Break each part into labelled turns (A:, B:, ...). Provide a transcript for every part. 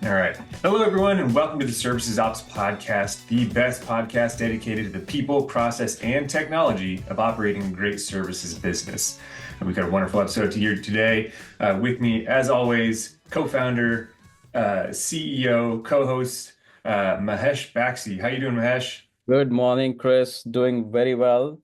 A: All right. Hello, everyone, and welcome to the Services Ops Podcast, the best podcast dedicated to the people, process, and technology of operating a great services business. And we've got a wonderful episode to hear today. With me, as always, co-founder, CEO, co-host, Mahesh Baxi. How you doing, Mahesh?
B: Good morning, Chris. Doing very well.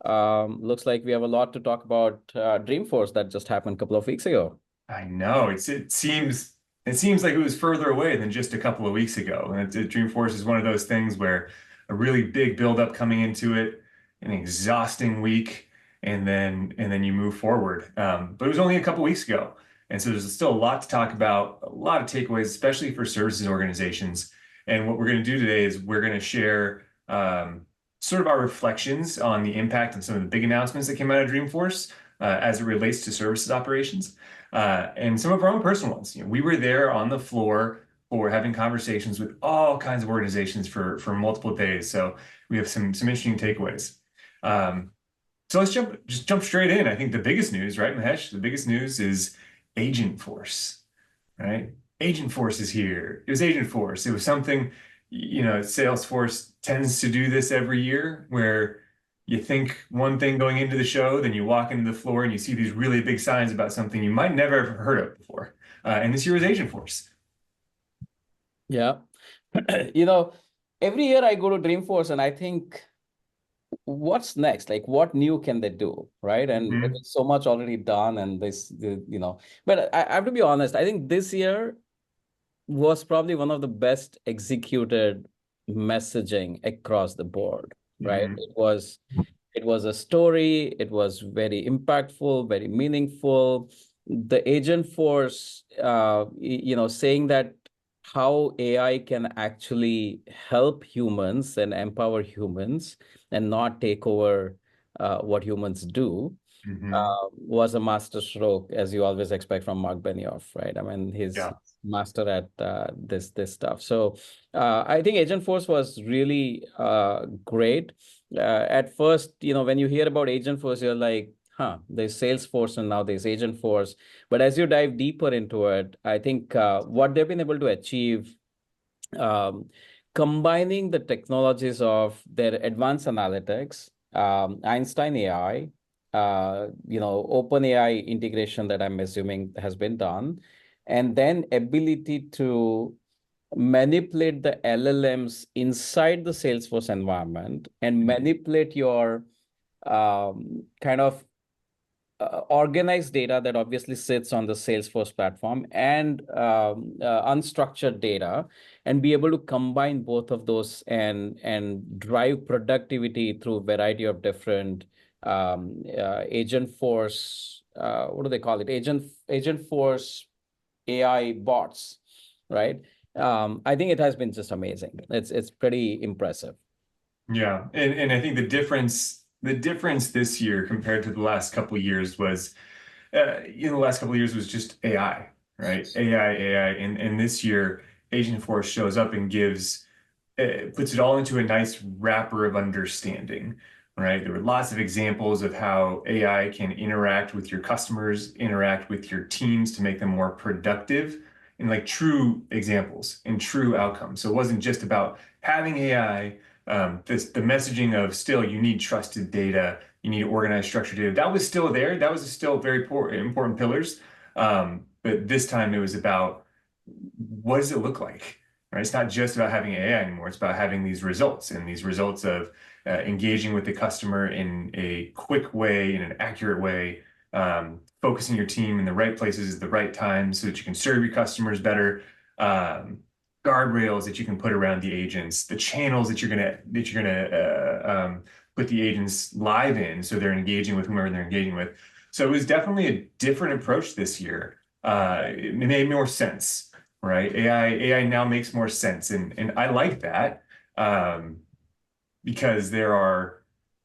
B: Looks like we have a lot to talk about Dreamforce that just happened a couple of weeks ago.
A: I know it seems like it was further away than just a couple of weeks ago. And Dreamforce is one of those things where a really big buildup coming into it, an exhausting week, and then you move forward. But it was only a couple weeks ago, and so there's still a lot to talk about, a lot of takeaways, especially for services organizations. And what we're going to do today is we're going to share sort of our reflections on the impact and some of the big announcements that came out of Dreamforce as it relates to services operations and some of our own personal ones. We were there on the floor for having conversations with all kinds of organizations for multiple days. So we have some interesting takeaways. So let's jump straight in. I think the biggest news, right, Mahesh? The biggest news is Agentforce, right? Agentforce is here. It was Agentforce. It was something, Salesforce tends to do this every year where you think one thing going into the show, then you walk into the floor and you see these really big signs about something you might never have heard of before. And this year was Agentforce.
B: Yeah. You know, every year I go to Dreamforce and I think, what's next? Like, what new can they do, right? And
A: Mhm.
B: there's so much already done, and but I have to be honest, I think this year was probably one of the best executed messaging across the board, right?
A: Mhm.
B: It was a story, it was very impactful, very meaningful. The Agent Force, saying that how AI can actually help humans and empower humans and not take over what humans do,
A: Mhm.
B: was a master stroke, as you always expect from Mark Benioff, right? I mean, he's
A: Yeah.
B: master at this stuff. So I think Agent Force was really great. At first, when you hear about Agent Force, you're like, huh, there's Salesforce and now there's Agent Force. But as you dive deeper into it, I think what they've been able to achieve, um, combining the technologies of their advanced analytics, Einstein AI, OpenAI integration that I'm assuming has been done, and then ability to manipulate the LLMs inside the Salesforce environment and manipulate your kind of organized data that obviously sits on the Salesforce platform and unstructured data, and be able to combine both of those and drive productivity through a variety of different agent force. What do they call it? Agent force AI bots, right? I think it has been just amazing. It's pretty impressive.
A: Yeah. And I think the difference this year compared to the last couple of years was the last couple of years was just AI, right? AI. And this year, Agentforce shows up and puts it all into a nice wrapper of understanding, right? There were lots of examples of how AI can interact with your customers, interact with your teams to make them more productive, and like true examples and true outcomes. So it wasn't just about having AI. The messaging of still you need trusted data, you need organized structured data. That was still there. That was still very important pillars. But this time it was about what does it look like? Right? It's not just about having AI anymore. It's about having these results and these results of engaging with the customer in a quick way, in an accurate way, focusing your team in the right places at the right time so that you can serve your customers better. Guardrails that you can put around the agents, the channels that you're gonna put the agents live in, so they're engaging with whomever they're engaging with. So it was definitely a different approach this year. It made more sense, right? AI now makes more sense, and I like that um, because the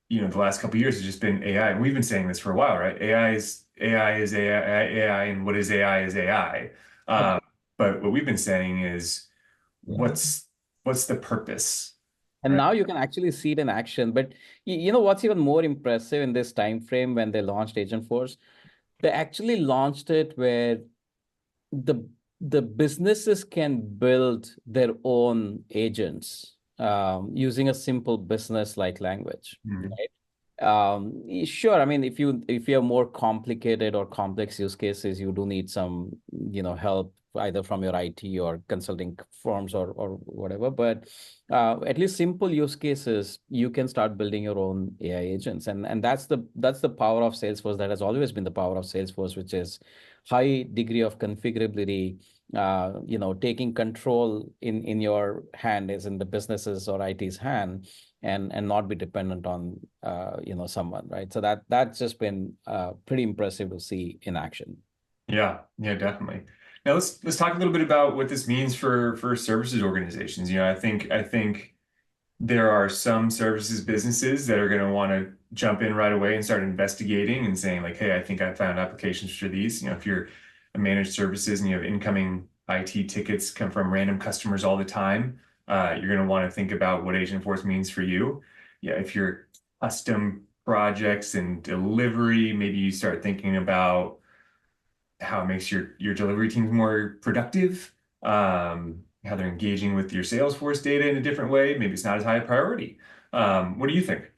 A: last couple of years has just been AI, and we've been saying this for a while, right? AI, and what is AI is AI. But what we've been saying is
B: Yeah.
A: what's the purpose,
B: And
A: right?
B: now you can actually see it in action. But you know what's even more impressive in this time frame when they launched Agent Force? They actually launched it where the the businesses can build their own agents using a simple business-like language,
A: Mhm.
B: right? Sure. I mean, if you have more complicated or complex use cases, you do need some, help either from your IT or consulting firms or whatever. But at least simple use cases, you can start building your own AI agents, and that's the power of Salesforce. That has always been the power of Salesforce, which is high degree of configurability. Taking control in your hand is in the business's or IT's hand, and not be dependent on someone, right? So that's just been pretty impressive to see in action.
A: Yeah, yeah, definitely. Now let's talk a little bit about what this means for services organizations. I think there are some services businesses that are going to want to jump in right away and start investigating and saying like, hey, I think I found applications for these. If you're a managed services and you have incoming IT tickets come from random customers all the time, you're going to want to think about what Agentforce means for you. Yeah, if you're custom projects and delivery, maybe you start thinking about how it makes your delivery teams more productive, how they're engaging with your Salesforce data in a different way. Maybe it's not as high a priority. What do you think?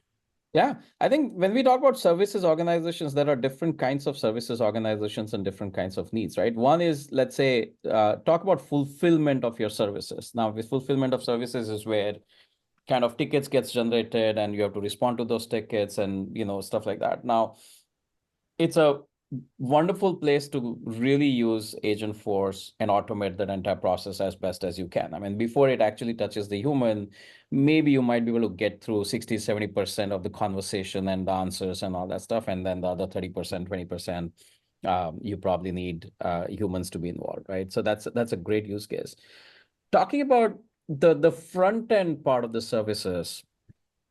B: Yeah, I think when we talk about services organizations, there are different kinds of services organizations and different kinds of needs, right? One is, let's say, talk about fulfillment of your services. Now, with fulfillment of services is where kind of tickets gets generated and you have to respond to those tickets and stuff like that. Now, it's a wonderful place to really use Agentforce and automate that entire process as best as you can. I mean, before it actually touches the human, maybe you might be able to get through 60-70% of the conversation and the answers and all that stuff. And then the other 30%, 20%, you probably need humans to be involved, right? So that's a great use case. Talking about the front end part of the services,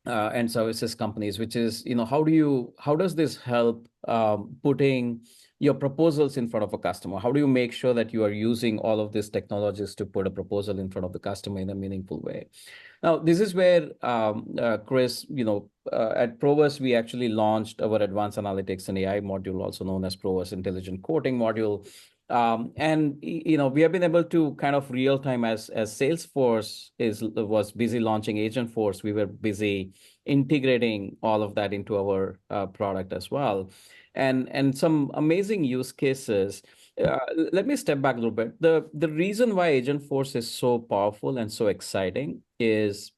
B: and services companies, which is, how does this help putting your proposals in front of a customer? How do you make sure that you are using all of these technologies to put a proposal in front of the customer in a meaningful way? Now, this is where, Chris, at Provus, we actually launched our advanced analytics and AI module, also known as Provus Intelligent Quoting module. And we have been able to kind of real time, as Salesforce was busy launching Agentforce, we were busy integrating all of that into our product as well, and some amazing use cases. Let me step back a little bit. The reason why Agentforce is so powerful and so exciting is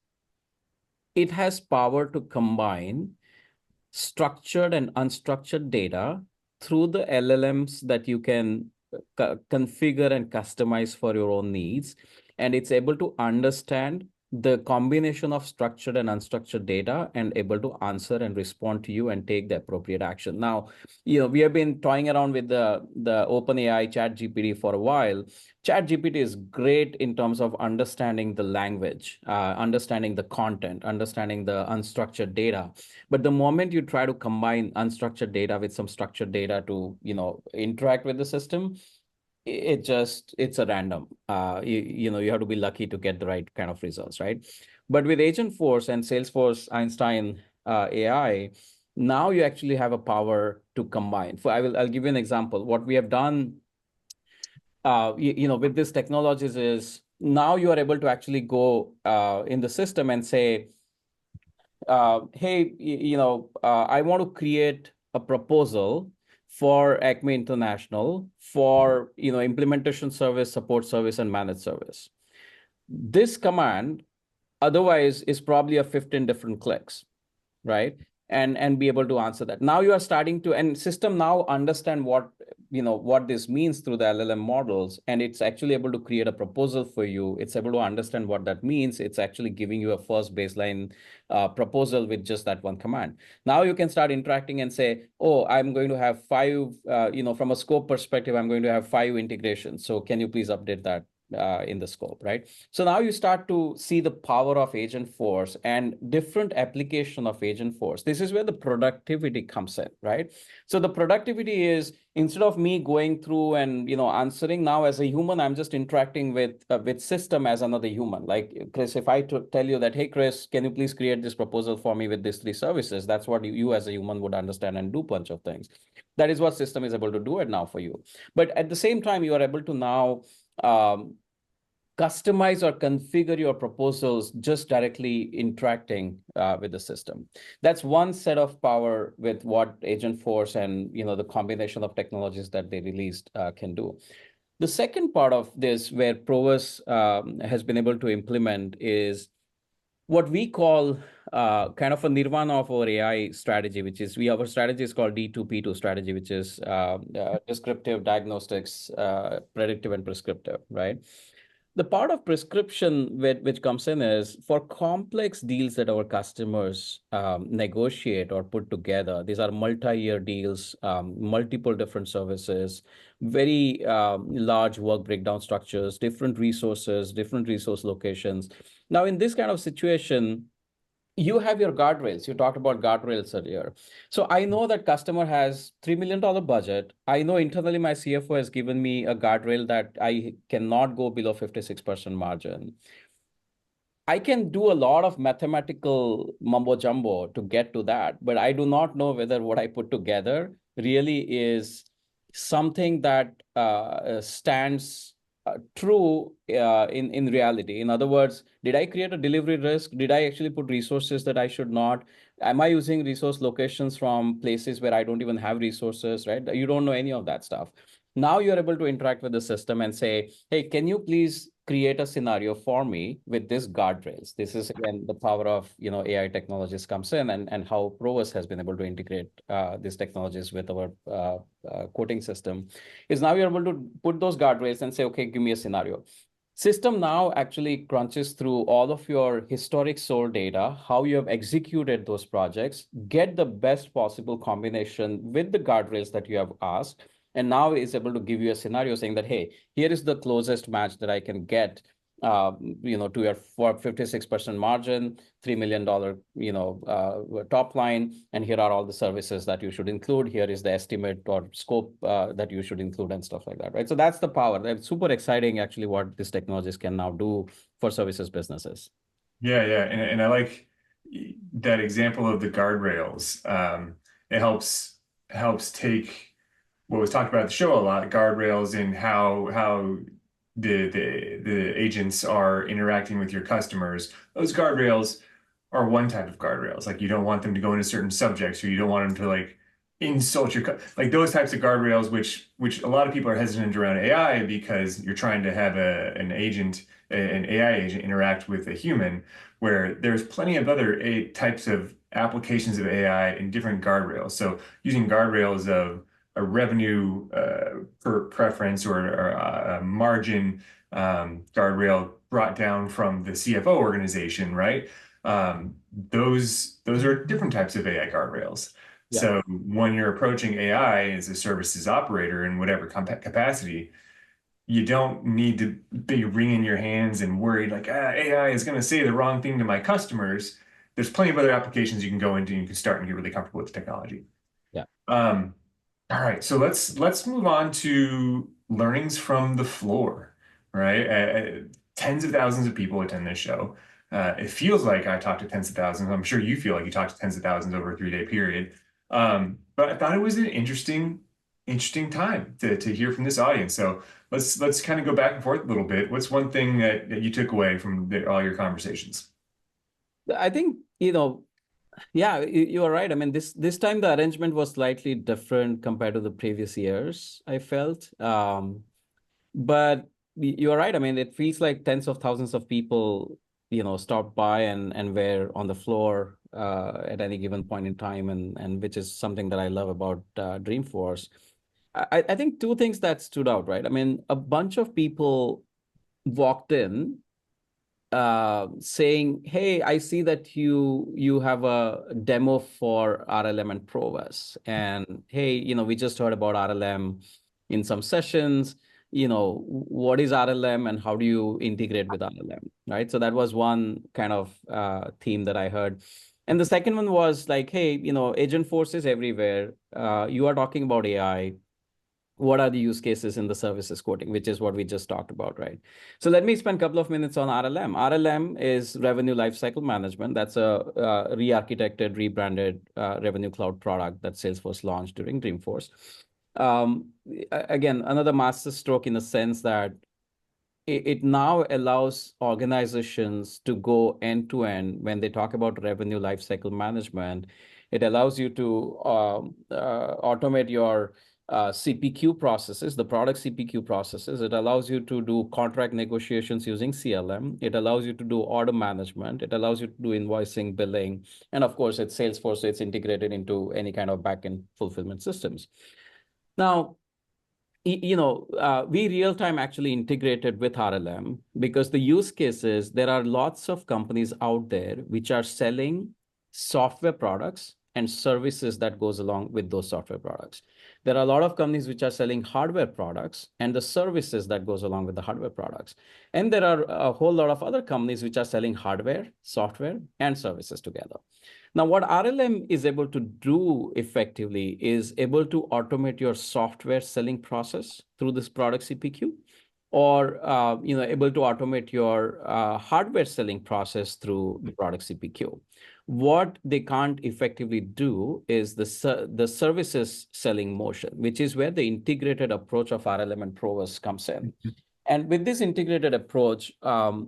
B: it has power to combine structured and unstructured data through the LLMs that you can configure and customize for your own needs. And it's able to understand the combination of structured and unstructured data and able to answer and respond to you and take the appropriate action. Now, we have been toying around with the OpenAI ChatGPT for a while. ChatGPT is great in terms of understanding the language, understanding the content, understanding the unstructured data. But the moment you try to combine unstructured data with some structured data to, interact with the system, it's a random. You have to be lucky to get the right kind of results, right? But with Agentforce and Salesforce Einstein AI, now you actually have a power to combine. I'll give you an example. What we have done, with these technologies is now you are able to actually go in the system and say, hey, I want to create a proposal for Acme International for, implementation service, support service, and managed service. This command otherwise is probably a 15 different clicks, right? And be able to answer that. Now you are starting to, and system now understand what this means through the LLM models, and it's actually able to create a proposal for you. It's able to understand what that means. It's actually giving you a first baseline proposal with just that one command. Now you can start interacting and say, oh, I'm going to have five, from a scope perspective, I'm going to have 5 integrations. So can you please update that in the scope, right? So now you start to see the power of Agentforce and different application of Agentforce. This is where the productivity comes in, right? So the productivity is, instead of me going through and answering, now as a human, I'm just interacting with system as another human. Like, Chris, if I tell you that, hey, Chris, can you please create this proposal for me with these 3 services? That's what you as a human would understand and do a bunch of things. That is what system is able to do it now for you. But at the same time, you are able to now um, customize or configure your proposals just directly interacting with the system. That's one set of power with what Agentforce and the combination of technologies that they released can do. The second part of this, where Provus has been able to implement, is what we call kind of a nirvana of our AI strategy, which is our strategy is called D2P2 strategy, which is descriptive, diagnostics, predictive, and prescriptive, right? The part of prescription which comes in is for complex deals that our customers negotiate or put together. These are multi-year deals, multiple different services, very large work breakdown structures, different resources, different resource locations. Now, in this kind of situation, you have your guardrails. You talked about guardrails earlier. So I know that customer has $3 million budget. I know internally my CFO has given me a guardrail that I cannot go below 56% margin. I can do a lot of mathematical mumbo jumbo to get to that, but I do not know whether what I put together really is something that stands true in reality. In other words, did I create a delivery risk? Did I actually put resources that I should not? Am I using resource locations from places where I don't even have resources, right? You don't know any of that stuff. Now you're able to interact with the system and say, hey, can you please create a scenario for me with this guardrails? This is again the power of AI technologies comes in, and how Provus has been able to integrate these technologies with our quoting system. Is now you're able to put those guardrails and say, okay, give me a scenario. System now actually crunches through all of your historic source data, how you have executed those projects, get the best possible combination with the guardrails that you have asked, and now is able to give you a scenario saying that, hey, here is the closest match that I can get, to your 56% margin, $3 million, top line, and here are all the services that you should include. Here is the estimate or scope that you should include and stuff like that, right? So that's the power. That's super exciting, actually, what these technologies can now do for services businesses.
A: Yeah, and I like that example of the guardrails. It helps take what was talked about at the show a lot, guardrails, and how the agents are interacting with your customers. Those guardrails are one type of guardrails. Like you don't want them to go into certain subjects, or you don't want them to like insult like those types of guardrails, which a lot of people are hesitant around AI because you're trying to have an AI agent interact with a human, where there's plenty of other types of applications of AI and different guardrails. So using guardrails of a revenue per preference or a margin guardrail brought down from the CFO organization, right? Those are different types of AI guardrails.
B: Yeah.
A: So when you're approaching AI as a services operator in whatever capacity, you don't need to be wringing your hands and worried like, AI is going to say the wrong thing to my customers. There's plenty of other applications you can go into and you can start and get really comfortable with the technology.
B: Yeah.
A: All right, so let's move on to learnings from the floor, right? Tens of thousands of people attend this show. It feels like I talked to tens of thousands. I'm sure you feel like you talked to tens of thousands over a 3-day period. But I thought it was an interesting time to hear from this audience. So let's kind of go back and forth a little bit. What's one thing that you took away from all your conversations?
B: I think, yeah, you are right. I mean, this time the arrangement was slightly different compared to the previous years, I felt. But you are right. I mean, it feels like tens of thousands of people, stopped by and were on the floor at any given point in time, and which is something that I love about Dreamforce. I think two things that stood out, right? I mean, a bunch of people walked in saying, hey, I see that you have a demo for RLM and Provus, and hey, we just heard about RLM in some sessions. What is RLM and how do you integrate with RLM, right? So that was one kind of theme that I heard. And the second one was like, hey, Agentforce is everywhere. You are talking about AI. What are the use cases in the services quoting, which is what we just talked about, right? So let me spend a couple of minutes on RLM. RLM is Revenue Lifecycle Management. That's a re-architected, rebranded Revenue Cloud product that Salesforce launched during Dreamforce. Again, another master stroke in the sense that it now allows organizations to go end to end when they talk about revenue lifecycle management. It allows you to automate your CPQ processes, the product CPQ processes. It allows you to do contract negotiations using CLM. It allows you to do order management. It allows you to do invoicing, billing, and of course, it's Salesforce, so it's integrated into any kind of backend fulfillment systems. Now, we real time actually integrated with RLM because the use cases, there are lots of companies out there which are selling software products and services that goes along with those software products. There are a lot of companies which are selling hardware products and the services that goes along with the hardware products. And there are a whole lot of other companies which are selling hardware, software, and services together. Now, what RLM is able to do effectively is able to automate your software selling process through this product CPQ, or able to automate your hardware selling process through the product CPQ. What they can't effectively do is the services selling motion, which is where the integrated approach of RLM and Provus comes in. And with this integrated approach,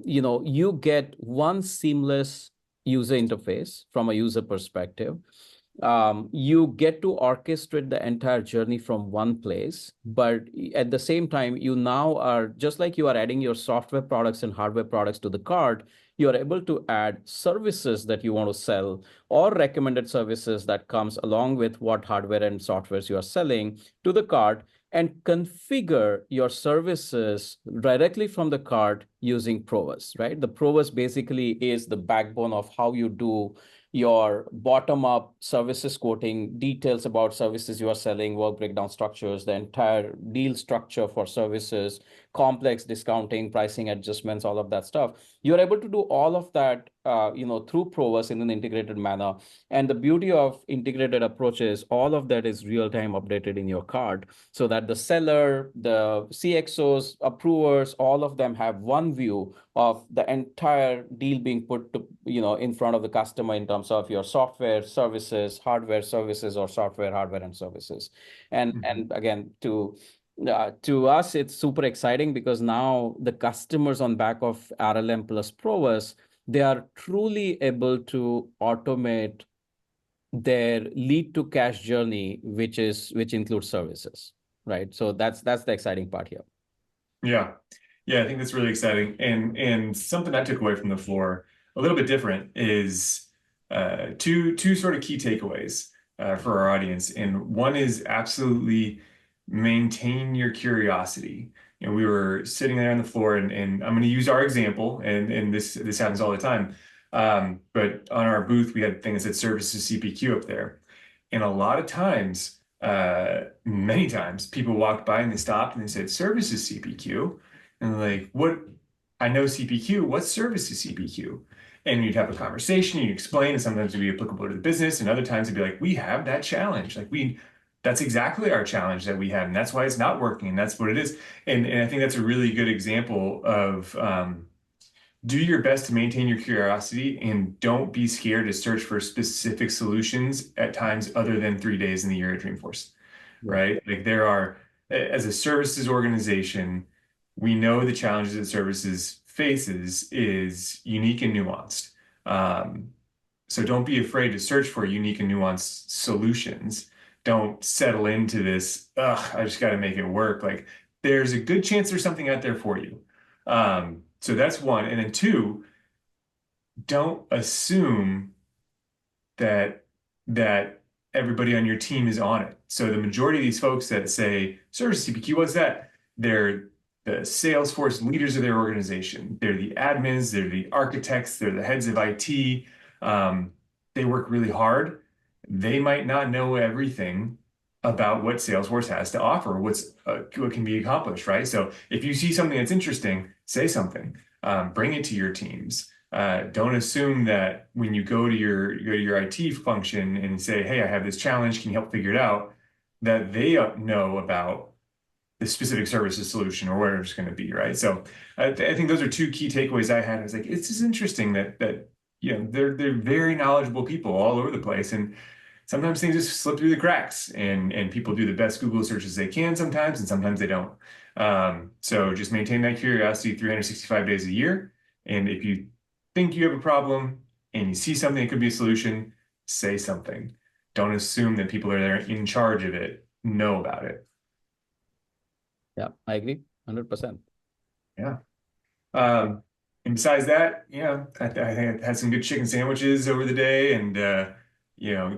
B: you get one seamless user interface from a user perspective. You get to orchestrate the entire journey from one place, but at the same time, you now are, just like you are adding your software products and hardware products to the cart, you are able to add services that you want to sell or recommended services that comes along with what hardware and softwares you are selling to the cart, and configure your services directly from the cart using Provus, right? The Provus basically is the backbone of how you do your bottom-up services quoting, details about services you are selling, work breakdown structures, the entire deal structure for services, complex discounting, pricing adjustments, all of that stuff. You're able to do all of that through Provus in an integrated manner. And the beauty of integrated approaches, all of that is real-time updated in your cart, so that the seller, the CXOs, approvers, all of them have one view of the entire deal being put to, in front of the customer in terms of your software, services, hardware, services, or software, hardware, and services. And again, to us, it's super exciting because now the customers on back of RLM plus Provus, they are truly able to automate their lead to cash journey, which includes services, right? So that's the exciting part here.
A: Yeah. Yeah, I think that's really exciting. And something I took away from the floor, a little bit different, is two sort of key takeaways for our audience. And one is absolutely maintain your curiosity. We were sitting there on the floor, and I'm going to use our example, and this happens all the time. But on our booth, we had a thing that said services CPQ up there. And a lot of times, many times, people walked by and they stopped and they said, services CPQ. And they're like, what? I know CPQ. What service is CPQ? And you'd have a conversation, you'd explain, and sometimes it'd be applicable to the business, and other times it'd be like, we have that challenge. That's exactly our challenge that we have, and that's why it's not working, and that's what it is. And I think that's a really good example of do your best to maintain your curiosity, and don't be scared to search for specific solutions at times other than 3 days in the year at Dreamforce, right? Like there are, as a services organization, we know the challenges that services faces is unique and nuanced. So don't be afraid to search for unique and nuanced solutions. Don't settle into this, I just got to make it work. Like there's a good chance there's something out there for you. So that's one. And then two, don't assume that everybody on your team is on it. So the majority of these folks that say service CPQ, what's that? They're the Salesforce leaders of their organization. They're the admins, they're the architects, they're the heads of IT. They work really hard. They might not know everything about what Salesforce has to offer, what can be accomplished, right? So if you see something that's interesting, say something, bring it to your teams. Don't assume that when you go to your IT function and say, hey, I have this challenge, can you help figure it out, that they know about the specific services solution or whatever it's going to be, right? So I think those are two key takeaways I had. I was like, it's just interesting that they're very knowledgeable people all over the place, and sometimes things just slip through the cracks, and people do the best Google searches they can sometimes, and sometimes they don't. So just maintain that curiosity 365 days a year. And if you think you have a problem and you see something that could be a solution, say something. Don't assume that people are there in charge of it know about it.
B: Yeah, I agree 100%.
A: Yeah. And besides that, I had some good chicken sandwiches over the day, and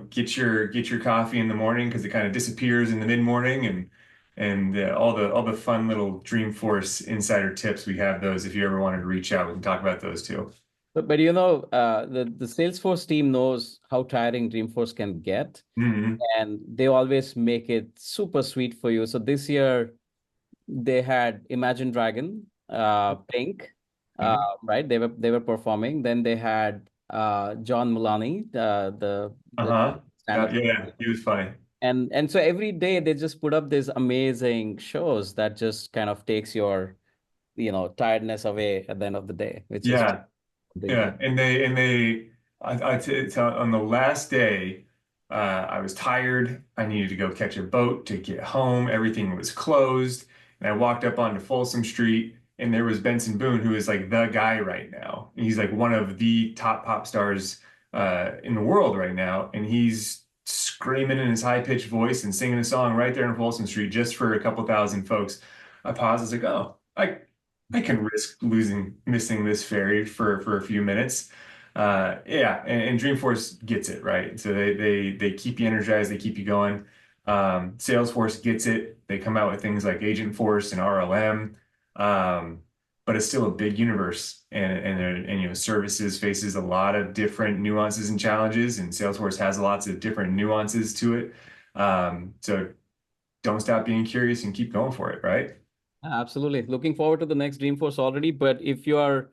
A: get your coffee in the morning because it kind of disappears in the mid-morning, and all the fun little Dreamforce insider tips. We have those. If you ever wanted to reach out, we can talk about those too.
B: But the Salesforce team knows how tiring Dreamforce can get,
A: Hmm.
B: and they always make it super sweet for you. So this year they had Imagine Dragon, Pink, right? They were performing. Then they had John Mulaney, the
A: Uh-huh.
B: stand-up,
A: Yeah, he was funny.
B: and so every day they just put up these amazing shows that just kind of takes your tiredness away at the end of the day, which is
A: Yeah.
B: they do.
A: Yeah, on the last day, I was tired. I needed to go catch a boat to get home. Everything was closed, and I walked up onto Folsom Street, and there was Benson Boone, who is like the guy right now. He's like one of the top pop stars in the world right now, and he's screaming in his high-pitched voice and singing a song right there on Folsom Street just for a couple thousand folks. I paused. I was like, oh, I can risk missing this ferry for a few minutes. Yeah, and Dreamforce gets it, right. So they keep you energized, they keep you going. Salesforce gets it. They come out with things like Agentforce and RLM. But it's still a big universe, and services faces a lot of different nuances and challenges, and Salesforce has lots of different nuances to it. So don't stop being curious and keep going for it, right?
B: Absolutely. Looking forward to the next Dreamforce already. But if you are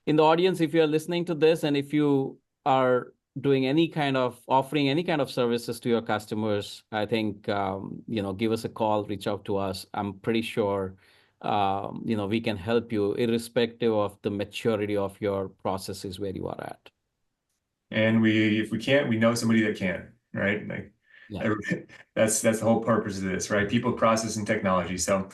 B: in the audience, if you are listening to this, and if you are doing any kind of offering any kind of services to your customers, I think give us a call, reach out to us. I'm pretty sure we can help you irrespective of the maturity of your processes where you are at.
A: And if we can't, we know somebody that can, right? Like
B: Yeah.
A: every- that's the whole purpose of this, right? People, process, and technology. So,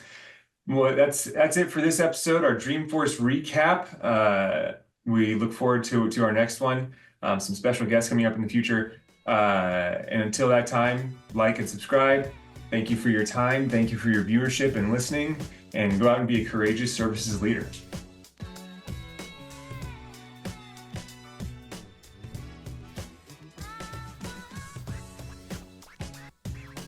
A: well, that's it for this episode, our Dreamforce recap. We look forward to our next one. Some special guests coming up in the future. And until that time, like and subscribe. Thank you for your time. Thank you for your viewership and listening. And go out and be a courageous services leader.